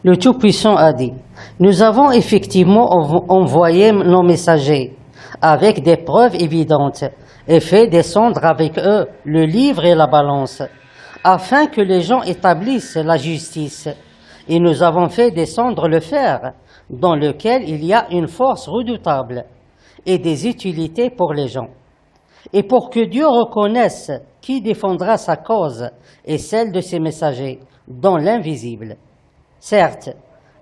Le Tout-Puissant a dit, « Nous avons effectivement envoyé nos messagers avec des preuves évidentes et fait descendre avec eux le livre et la balance, afin que les gens établissent la justice. Et nous avons fait descendre le fer, dans lequel il y a une force redoutable et des utilités pour les gens. Et pour que Dieu reconnaisse qui défendra sa cause et celle de ses messagers dans l'invisible. Certes,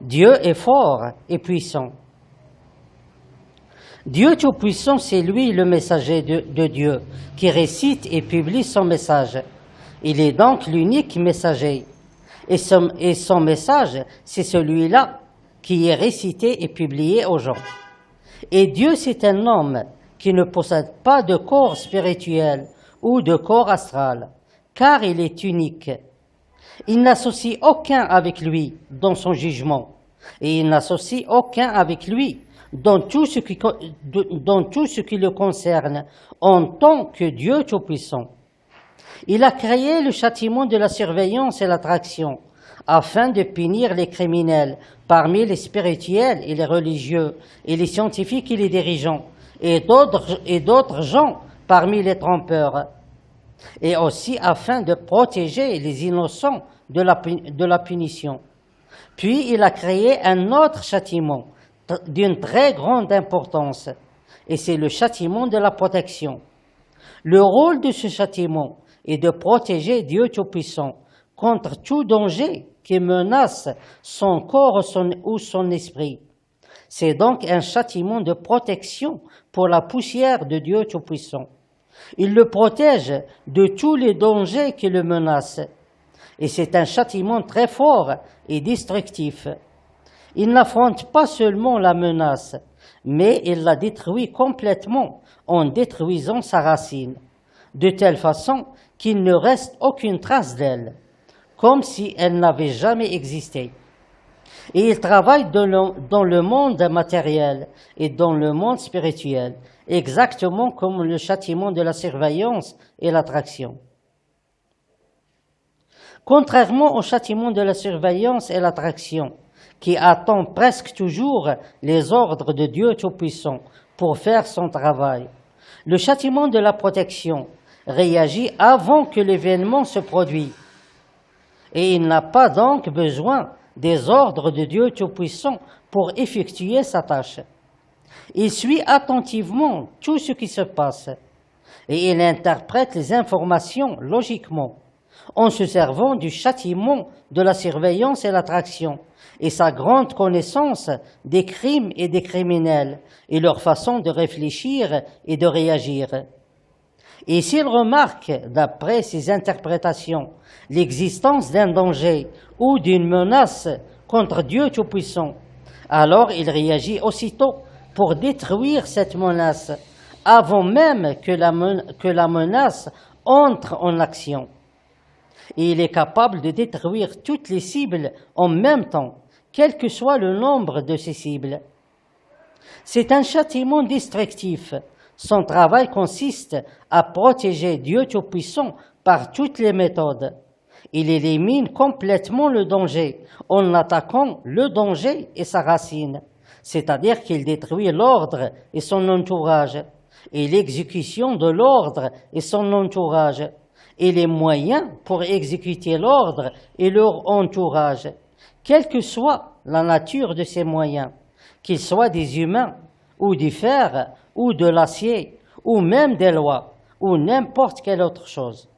Dieu est fort et puissant. Dieu Tout-Puissant, c'est lui le messager de Dieu, qui récite et publie son message. Il est donc l'unique messager. Et son message, c'est celui-là qui est récité et publié aux gens. Et Dieu, c'est un homme qui ne possède pas de corps spirituel ou de corps astral, car il est unique. Il n'associe aucun avec lui dans son jugement, et il n'associe aucun avec lui dans tout ce qui le concerne en tant que Dieu Tout-Puissant. Il a créé le châtiment de la surveillance et l'attraction, afin de punir les criminels parmi les spirituels et les religieux, et les scientifiques et les dirigeants, et d'autres gens parmi les trompeurs, et aussi afin de protéger les innocents de la punition. Puis il a créé un autre châtiment d'une très grande importance, et c'est le châtiment de la protection. Le rôle de ce châtiment est de protéger Dieu Tout-Puissant contre tout danger qui menace son corps ou son esprit. C'est donc un châtiment de protection pour la poussière de Dieu Tout-Puissant. Il le protège de tous les dangers qui le menacent. Et c'est un châtiment très fort et destructif. Il n'affronte pas seulement la menace, mais il la détruit complètement en détruisant sa racine, de telle façon qu'il ne reste aucune trace d'elle, comme si elle n'avait jamais existé. Et il travaille dans le monde matériel et dans le monde spirituel, exactement comme le châtiment de la surveillance et l'attraction. Contrairement au châtiment de la surveillance et l'attraction, qui attend presque toujours les ordres de Dieu Tout-Puissant pour faire son travail, le châtiment de la protection réagit avant que l'événement se produise. Et il n'a pas donc besoin des ordres de Dieu Tout-Puissant pour effectuer sa tâche. Il suit attentivement tout ce qui se passe et il interprète les informations logiquement en se servant du châtiment de la surveillance et l'attraction et sa grande connaissance des crimes et des criminels et leur façon de réfléchir et de réagir. Et s'il remarque, d'après ses interprétations, l'existence d'un danger ou d'une menace contre Dieu Tout-Puissant, alors il réagit aussitôt pour détruire cette menace, avant même que la menace entre en action. Et il est capable de détruire toutes les cibles en même temps, quel que soit le nombre de ces cibles. C'est un châtiment destructif. Son travail consiste à protéger Dieu Tout-Puissant par toutes les méthodes. Il élimine complètement le danger en attaquant le danger et sa racine, c'est-à-dire qu'il détruit l'ordre et son entourage, et l'exécution de l'ordre et son entourage, et les moyens pour exécuter l'ordre et leur entourage, quelle que soit la nature de ces moyens, qu'ils soient des humains, ou du fer, ou de l'acier, ou même des lois, ou n'importe quelle autre chose.